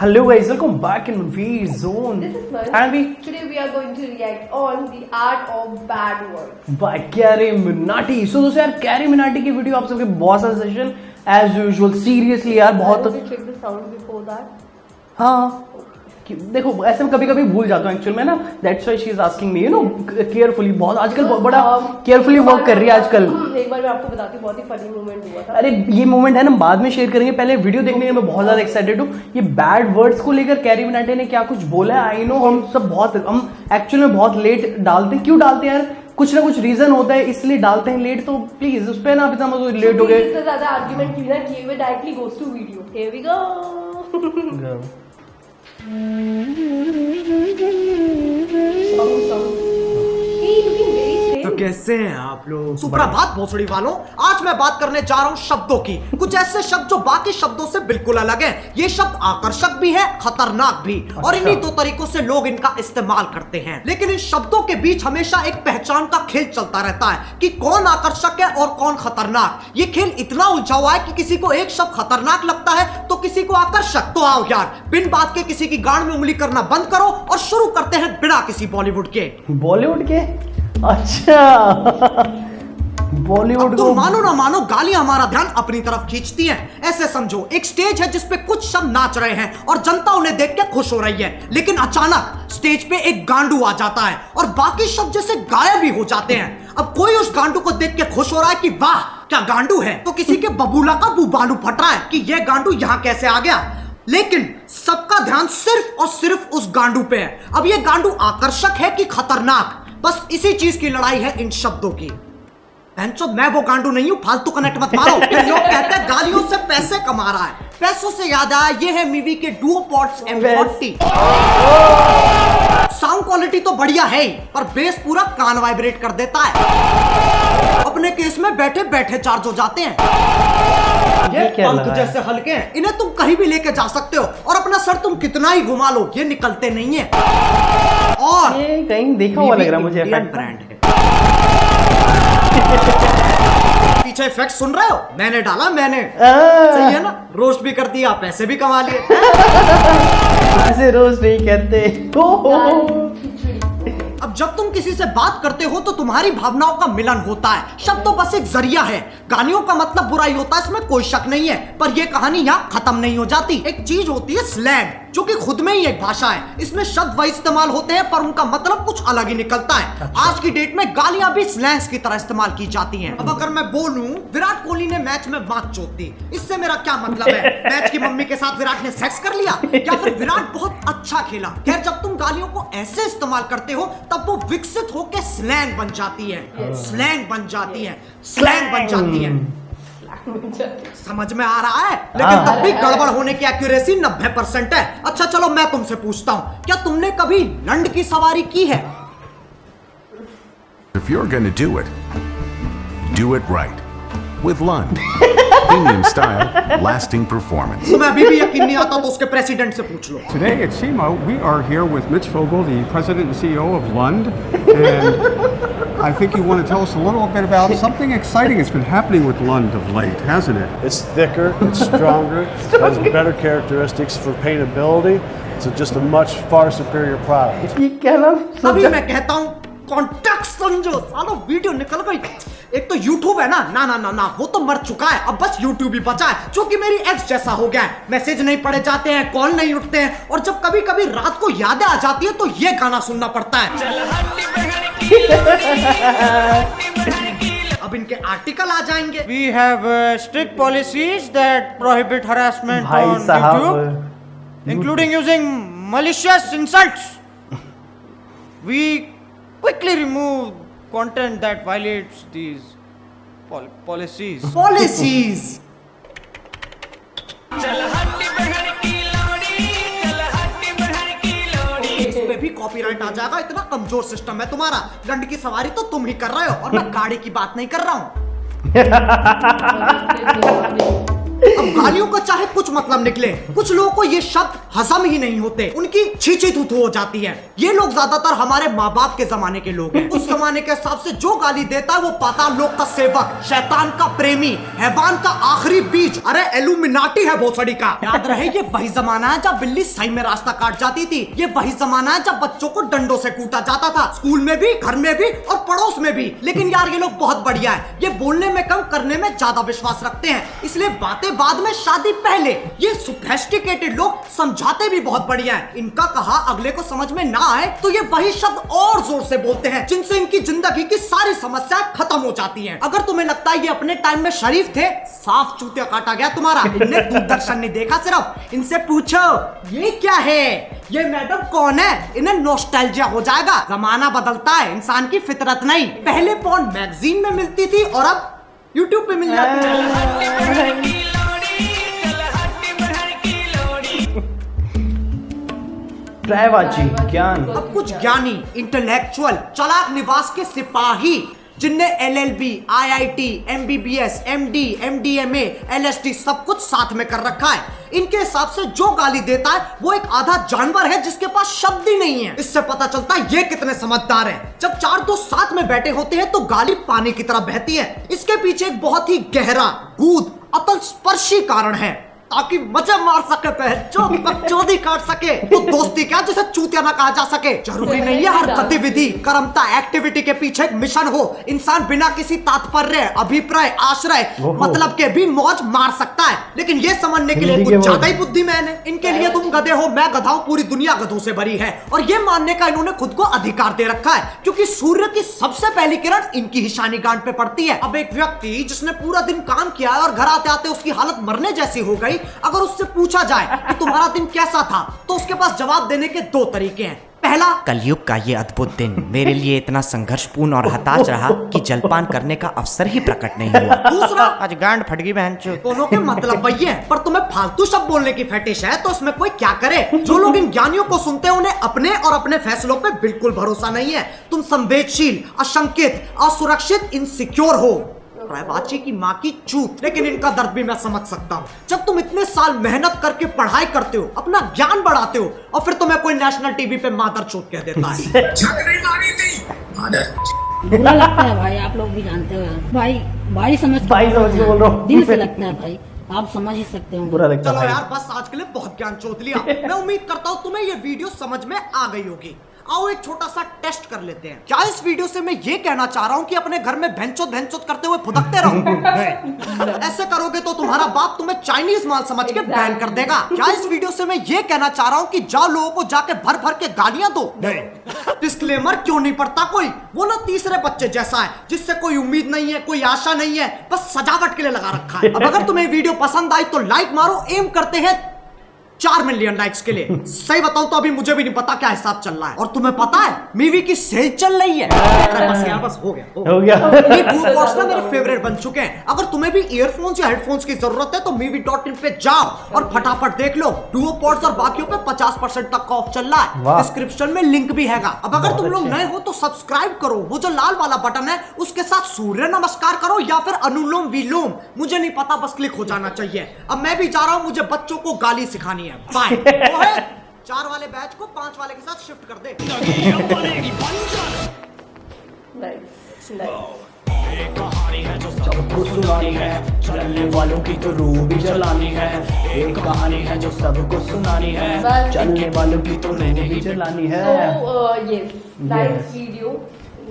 Hello guys, welcome back in V Zone. This is Merv. And Today we are going to react on the art of bad words. by Carrie Minati. So दोस्तों यार carry Minati की video आप सबके बहुत सारे suggestion as usual seriously यार बहुत Did you check the sound before that? हाँ देखो ऐसे में कभी कभी भूल जाता हूँ एक्चुअल में ना that's why she is asking me carefully बहुत आजकल बड़ा केयरफुली वर्क कर रही है आजकल। एक बार मैं आपको बताती हूँ बहुत ही फनी मोमेंट हुआ था। अरे ये मोमेंट है ना बाद में शेयर करेंगे, पहले वीडियो देखने के मैं बहुत ज्यादा एक्साइटेड हूँ। ये बैड वर्ड्स को लेकर कैरी मिनाटी ने क्या कुछ बोला है आई नो हम एक्चुअल में बहुत लेट डालते हैं। क्यों डालते हैं यार, कुछ ना कुछ रीजन होता है इसलिए डालते हैं लेट, तो प्लीज उस पर ना अभी तक लेट हो गए। इतना ज्यादा आर्गुमेंट किया किए हुए directly goes to video. Here we go. तो कैसे हैं आप लोग? सुप्रभात भोसड़ी वालों, आज मैं बात करने जा रहा हूँ शब्दों की। कुछ ऐसे शब्द जो बाकी शब्दों से बिल्कुल अलग हैं। ये शब्द आकर्षक भी है, खतरनाक भी, और इन्हीं दो तरीकों से लोग इनका इस्तेमाल करते हैं। लेकिन इन शब्दों के बीच हमेशा एक पहचान का खेल चलता रहता है कि कौन आकर्षक है और कौन खतरनाक। ये खेल इतना उलझा हुआ है कि किसी को एक शब्द खतरनाक लगता है तो किसी को आकर्षक। तो आओ यार, बिन बात के किसी की गांड में उंगली करना बंद करो और शुरू करते हैं बिना किसी बॉलीवुड के। बॉलीवुड के? अच्छा बॉलीवुड तो मानो ना मानो गालियां हमारा ध्यान अपनी तरफ खींचती हैं। ऐसे समझो एक स्टेज है जिसपे कुछ शब्द नाच रहे हैं और जनता उन्हें देख के खुश हो रही है, लेकिन अचानक स्टेज पे एक गांडू आ जाता है और बाकी शब्द जैसे गायब भी हो जाते हैं। अब कोई उस गांडू को देख के खुश हो रहा है कि वाह क्या गांडू है, तो किसी के बबूला का बुबालू फट रहा है कि यह गांडू यहाँ कैसे आ गया। लेकिन सबका ध्यान सिर्फ और सिर्फ उस गांडू पे है। अब ये गांडू आकर्षक है कि खतरनाक, बस इसी चीज की लड़ाई है इन शब्दों की। बहनचोद मैं वो गांडू नहीं हूं, फालतू कनेक्ट मत मारो। फिर लोग कहते हैं गालियों से पैसे कमा रहा है। पैसों से याद आया, ये है मीवी के डुओपॉड्स M40। साउंड क्वालिटी तो बढ़िया है ही, पर बेस पूरा कान वाइब्रेट कर देता है। अपने केस में बैठे बैठे चार्ज हो जाते हैं। ये पंख जैसे हल्के हैं, इन्हें तुम कहीं भी लेके जा सकते हो और अपना सर तुम कितना ही घुमा लो ये निकलते नहीं है। और ये कहीं देखा हुआ लग रहा है मुझे ब्रांड है। पीछे इफेक्ट सुन रहे हो? मैंने डाला, मैंने। सही है ना, रोस्ट भी कर दिया, पैसे भी कमा लिए। ऐसे रोज नहीं कहते। अब जब तुम किसी से बात करते हो तो तुम्हारी भावनाओं का मिलन होता है। शब्द तो बस एक जरिया है। गालियों का मतलब बुराई होता है, इसमें कोई शक नहीं है, पर यह कहानी यहाँ खत्म नहीं हो जाती। एक चीज होती है स्लैंग, जो कि खुद में ही एक भाषा है। इसमें शब्द वही इस्तेमाल होते हैं पर उनका मतलब कुछ अलग ही निकलता है। अच्छा। आज की डेट में गालियां भी स्लैंग्स की तरह इस्तेमाल की जाती हैं। अब अगर मैं बोलूं विराट कोहली ने मैच में बात चोट दी, इससे मेरा क्या मतलब है? मैच की मम्मी के साथ विराट ने सेक्स कर लिया, या फिर विराट बहुत अच्छा खेला। खैर, जब तुम गालियों को ऐसे इस्तेमाल करते हो तब वो विकसित होकर स्लैंग बन जाती है। स्लैंग बन जाती है, स्लैंग बन जाती है। समझ में आ रहा है? लेकिन तब भी गड़बड़ होने की एक्यूरेसी 90% है। अच्छा चलो मैं तुमसे पूछता हूँ, क्या तुमने कभी लंड की सवारी की है? If you're gonna do it right. With Lund. Premium style, lasting performance. तुम्हें अभी भी यकीन नहीं आता तो उसके प्रेसिडेंट से पूछ लो। Today at SEMA, we are here with Mitch Vogel, the president and CEO of Lund, and I think you want to tell us a little bit about something exciting that's been happening with Lund of late, hasn't it? It's thicker, it's stronger, it has better characteristics for paintability. It's just a much far superior product. ये क्या नाम? अभी मैं कहता हूँ contact समझो, सालो video निकल गई। एक तो YouTube है ना, ना ना ना ना वो तो मर चुका है, अब बस YouTube ही बचा है, जो कि मेरी एक्स जैसा हो गया है। मैसेज नहीं पढ़े जाते हैं, कॉल नहीं उठते हैं, और जब कभी कभी रात को यादें आ जाती है तो ये गाना सुनना पड़ता है। अब इनके आर्टिकल आ जाएंगे। We have strict policies that prohibit harassment on YouTube, including using malicious insults. We quickly remove content that violates these policies. Policies. इस पे भी कॉपीराइट आ जाएगा, इतना कमजोर सिस्टम है तुम्हारा। लंड की सवारी तो तुम ही कर रहे हो और मैं गाड़ी की बात नहीं कर रहा हूँ। अब गालियों का चाहे कुछ मतलब निकले, कुछ लोगों को ये शब्द हजम ही नहीं होते, उनकी छींची थूथू हो जाती है। ये लोग ज्यादातर हमारे माँ बाप के जमाने के लोग हैं। उस जमाने के हिसाब से जो गाली देता है वो पाताल लोक का सेवक, शैतान का प्रेमी, हैवान का आखिरी बीज, अरे एलुमिनाटी है भोसड़ी का। याद रहे ये वही जमाना है जब बिल्ली सही में रास्ता काट जाती थी। ये वही जमाना है जब बच्चों को डंडों से कूटा जाता था, स्कूल में भी, घर में भी और पड़ोस में भी। लेकिन यार ये लोग बहुत बढ़िया है, ये बोलने में कम करने में ज्यादा विश्वास रखते हैं, इसलिए बातें बाद में शादी पहले। ये सोफिस्टिकेटेड लोग समझाते भी बहुत बढ़िया है। इनका कहा अगले को समझ में ना आए तो ये वही शब्द और जोर से बोलते हैं जिनसे इनकी जिंदगी की सारी समस्याएं खत्म हो जाती हैं। अगर तुम्हें लगता है ये अपने टाइम में शरीफ थे, साफ चूतिया काटा गया तुम्हारा। इनने दूरदर्शन नहीं देखा सिर्फ, इनसे पूछो ये क्या है, ये मैडम कौन है, इन्हें नॉस्टैल्जिया हो जाएगा। जमाना बदलता है, इंसान की फितरत नहीं। पहले पॉर्न मैगजीन में मिलती थी और अब यूट्यूब पे मिल जाती है। ट्रायवाची ज्ञान। अब कुछ ज्ञानी, इंटेलेक्चुअल, चालाक निवास के सिपाही जिनने LLB, IIT, MBBS, MD, MDMA, LSD सब कुछ साथ में कर रखा है। इनके हिसाब से जो गाली देता है वो एक आधा जानवर है जिसके पास शब्द ही नहीं है। इससे पता चलता है ये कितने समझदार हैं। जब चार दोस्त साथ में बैठे होते हैं तो गाली पानी की तरह बहती है। इसके पीछे एक बहुत ही गहरा, गूढ़, अतल स्पर्शी कारण है, ताकि मजे मार सके, चोदी काट सके। तो दोस्ती क्या जिसे चूतिया ना कहा जा सके। जरूरी नहीं है हर गतिविधि, कर्मता, एक्टिविटी के पीछे एक मिशन हो। इंसान बिना किसी तात्पर्य, अभिप्राय, आश्रय, मतलब के भी मौज मार सकता है। लेकिन ये समझने के लिए कुछ ज्यादा ही बुद्धिमान है। इनके लिए तुम गधे हो, मैं गधा हूं, पूरी दुनिया गधों से भरी है। और ये मानने का इन्होंने खुद को अधिकार दे रखा है क्योंकि सूर्य की सबसे पहली किरण इनकी ही शानी गांठ पे पड़ती है। अब एक व्यक्ति जिसने पूरा दिन काम किया है और घर आते आते उसकी हालत मरने जैसी हो गई, अगर उससे पूछा जाए कि तुम्हारा दिन कैसा था तो उसके पास जवाब देने के दो तरीके हैं। पहला, कलयुग का ये अद्भुत दिन मेरे लिए इतना संघर्षपूर्ण और हताश रहा कि जलपान करने का अवसर ही प्रकट नहीं हुआ। दूसरा, आज गांड फट गई बहनचोद। दोनों के मतलब वही है, पर तुम्हें फालतू शब्द बोलने की फेटिश है तो उसमें कोई क्या करे। जो लोग इन ज्ञानियों को सुनते हैं उन्हें अपने और अपने फैसलों पे बिल्कुल भरोसा नहीं है। तुम संवेदनशील, अशंकित, असुरक्षित, इनसिक्योर हो। ट्रायवाची की माँ की चूत। लेकिन इनका दर्द भी मैं समझ सकता हूँ। जब तुम इतने साल मेहनत करके पढ़ाई करते हो, अपना ज्ञान बढ़ाते हो और फिर तुम्हें कोई नेशनल टीवी पे मादर चोट कह देता है। बुरा लगता है भाई, आप लोग भी जानते हो भाई। भाई समझ के बोल रहा हूँ, दिल से लगता है भाई, आप समझ ही सकते हो। बुरा लगता है। चलो यार बस आज के लिए बहुत ज्ञान चोत लिया। मैं उम्मीद करता हूँ तुम्हें ये वीडियो समझ में आ गई होगी। आओ एक छोटा सा टेस्ट कर लेते हैं। क्या इस वीडियो से मैं ये कहना चाह रहा हूँ कि अपने घर में भैंचोद करते हुए फुदकते रहो? ऐसे करोगे तो तुम्हारा बाप तुम्हें चाइनीज माल समझ के बैन कर देगा। क्या इस वीडियो से मैं ये कहना चाह रहा हूँ कि जाओ लोगों को जाके भर भर के गालियां दो? डिस्क्लेमर क्यों नहीं पढ़ता कोई? वो ना तीसरे बच्चे जैसा है जिससे कोई उम्मीद नहीं है, कोई आशा नहीं है, बस सजावट के लिए लगा रखा है। अब अगर तुम्हें वीडियो पसंद आई तो लाइक मारो। एम करते हैं 4 मिलियन लाइक्स के लिए। सही बताऊं तो अभी मुझे भी नहीं पता क्या हिसाब चल रहा है। और तुम्हें पता है मीवी की सेल चल रही है। बस हो गया। ये डुओ पॉड्स ना मेरे फेवरेट बन चुके हैं। अगर तुम्हें भी ईयरफोन्स या हेडफोन्स की जरूरत है तो मीवी.in पे जाओ और फटाफट देख लो। डुओ पॉड्स और बाकियों पे 50% तक का ऑफ चल रहा है। डिस्क्रिप्शन में लिंक भी हैगा। अब अगर तुम लोग नए हो तो सब्सक्राइब करो, वो जो लाल वाला बटन है उसके साथ सूर्य नमस्कार करो या फिर अनुलोम विलोम, मुझे नहीं पता, बस क्लिक हो जाना चाहिए। अब मैं भी जा रहा हूं, मुझे बच्चों को गाली सिखानी है। बाय। 4 वाले बैच को 5 वाले के साथ शिफ्ट कर दे। सबको सुनानी है, चलने वालों की तो रूह भी जलानी है। एक कहानी है जो सबको सुनानी है, चलने वालों की तो रूह भी जलानी है। Nice video,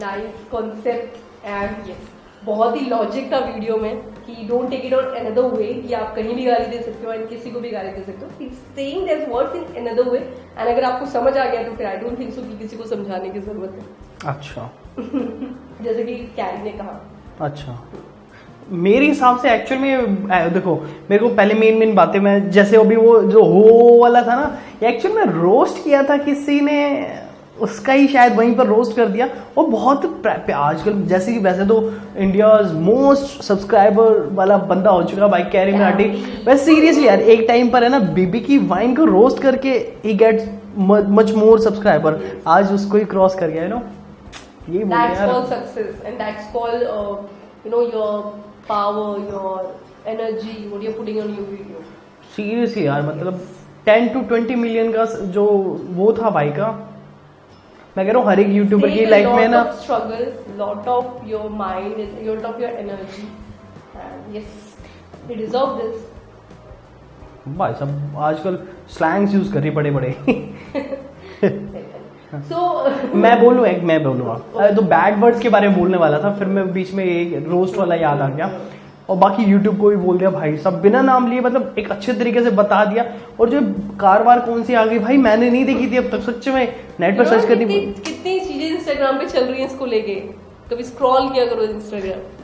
nice concept and yes, बहुत ही लॉजिक था वीडियो में कि don't take it on another way, कि आप कहीं भी गाली दे सकते हो एंड किसी को भी गाली दे सकते हो। It's saying their words in another way and अगर आपको समझ आ गया तो फिर आई डोंट थिंक सो कि किसी को समझाने की जरूरत है। अच्छा जैसे कि कैरी ने कहा। अच्छा, मेरे हिसाब से एक्चुअल में देखो, मेरे को पहले मेन बातें, मैं जैसे अभी वो जो हो वाला था ना, एक्चुअल में रोस्ट किया था किसी ने, उसका ही शायद वहीं पर रोस्ट कर दिया। और बहुत आजकल जैसे कि वैसे तो इंडियाज मोस्ट सब्सक्राइबर वाला बंदा हो चुका भाई कैरी मिनाटी। वैसे सीरियसली यार एक टाइम पर है ना बीबी की वाइन को रोस्ट करके ही गेट्स मच मोर सब्सक्राइबर। आज उसको ही क्रॉस कर गया, ये That's called success and that's called your power, your energy, what you're putting on your video. Seriously यार, मतलब 10 to 20 मिलियन का जो वो था भाई का। मैं कह रहा हूँ हर एक यूट्यूबर की लाइफ में ना struggle, lot of your mind, lot of your energy, yes you deserve this. भाई साहब आजकल स्लैंग्स यूज कर रही बड़े बड़े। मैं बोलूँगा तो बैड वर्ड्स के बारे में बोलने वाला था, फिर मैं बीच में एक रोस्ट वाला याद आ गया और बाकी यूट्यूब को भी बोल दिया भाई सब बिना नाम लिए, मतलब एक अच्छे तरीके से बता दिया। और जो कारवार कौन सी आ गई भाई मैंने नहीं देखी थी अब तक, सच में नेट पर सर्च करनी। कितनी चीजें इंस्टाग्राम पे चल रही हैं इसको लेके, कभी स्क्रॉल किया करो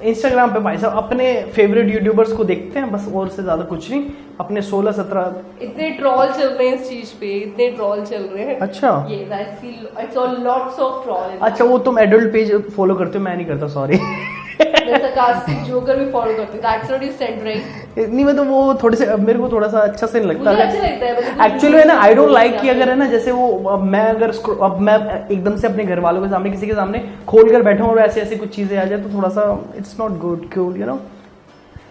इंस्टाग्राम पे भाई साहब अपने फेवरेट यूट्यूबर्स को देखते हैं बस, और से ज्यादा कुछ नहीं। अपने 16-17 इतने ट्रॉल चल रहे हैं इस चीज पे, इतने ट्रॉल चल रहे हैं। अच्छा yes, I feel it's all lots of troll। अच्छा वो तुम एडल्ट पेज फॉलो करते हो, मैं नहीं करता सॉरी। sarcastic जोकर भी फॉलो करते हैं, that's what you said right। नहीं मतलब वो थोड़े से मेरे को थोड़ा सा अच्छा से नहीं लगता। मुझे अच्छा लगता है मतलब एक्चुअली है ना आई डोंट लाइक कि अगर है ना जैसे वो अब मैं एकदम से अपने घर वालों के सामने किसी के सामने खोल कर बैठा हूँ और ऐसे ऐसे कुछ चीजें आ जाए तो थोड़ा सा it's not good cool you know.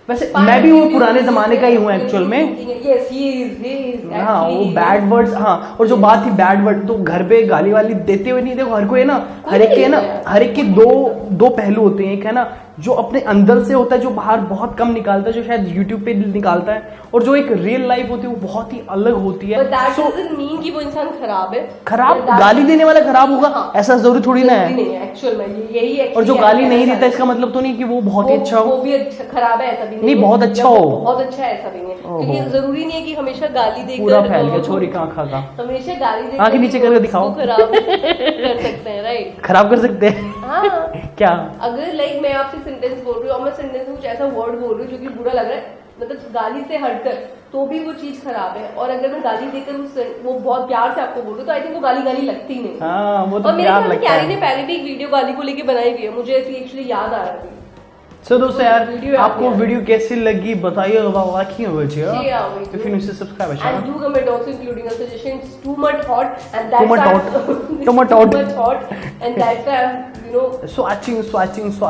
वैसे मैं भी वो पुराने जमाने का ही हूँ एक्चुअल में। yes he is हाँ वो बैड वर्ड्स, हाँ और जो बात थी बैड वर्ड तो घर पे गाली वाली देते हुए नहीं, देखो हर कोई है ना हर एक के दो पहलू होते हैं। एक है ना जो अपने अंदर से होता है जो बाहर बहुत कम निकालता है, जो शायद यूट्यूब पे निकालता है, और जो एक रियल लाइफ होती है वो बहुत ही अलग होती है। But that doesn't mean कि वो इंसान खराब है। खराब गाली देने वाला खराब होगा ऐसा जरूरी थोड़ी ना है। एक्चुअल में यही और जो गाली नहीं देता इसका मतलब तो नहीं कि वो बहुत ही अच्छा हो, वो भी खराब है ऐसा भी नहीं, बहुत अच्छा हो, बहुत अच्छा है ऐसा भी नहीं, क्योंकि जरूरी नहीं है कि हमेशा गाली देकर पूरा फैल गया छोरी का आँखा का, हमेशा गाली देकर आँख नीचे करके दिखाओ, खराब कर सकते हैं राइट, खराब कर सकते हैं। हाँ क्या अगर लाइक मैं आपसे सेंटेंस बोल रही हूँ और मैं सेंटेंस में कुछ ऐसा वर्ड बोल रही हूँ जो कि बुरा लग रहा है, मतलब गाली से हटकर, तो भी वो चीज खराब है। और अगर मैं गाली देकर वो बहुत प्यार से आपको बोल रही हूँ तो आई थिंक वो गाली लगती ही नहीं। हाँ, वो तो और मेरे प्यार ख्याल में लगता कैरी है। ने पहले भी एक वीडियो गाली को लेके बनाई हुई है, मुझे ऐसी एक्चुअली याद आ रहा थी। सो दोस्तों यार वीडियो आपको वीडियो कैसी लगी बताइए, like if you need to subscribe our channel. And do comment also including a suggestion. It's too much hot and Too much that's hot. why Too much hot. and that's why I'm Swatching so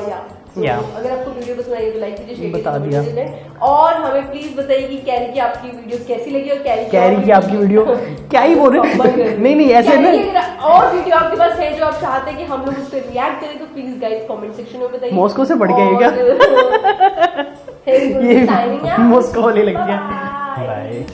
yeah. So, Yeah. अगर आपको video पसंद आई तो like कीजिए, share बता कीजिए, दिया। Comment कीजिए और हमें प्लीज बताइए कि कैरी की आपकी वीडियो कैसी लगी और कैरी की आपकी वीडियो क्या ही बोल रहे नहीं ऐसे कैरी ना की अगर और वीडियो आपके पास है जो आप चाहते हैं कि हम लोग उस पर रिएक्ट करें तो प्लीज गाइस कमेंट सेक्शन में बताइए। मॉस्को से बढ़ गया है क्या? क्या ये मॉस्को वाली लग गया। बाय।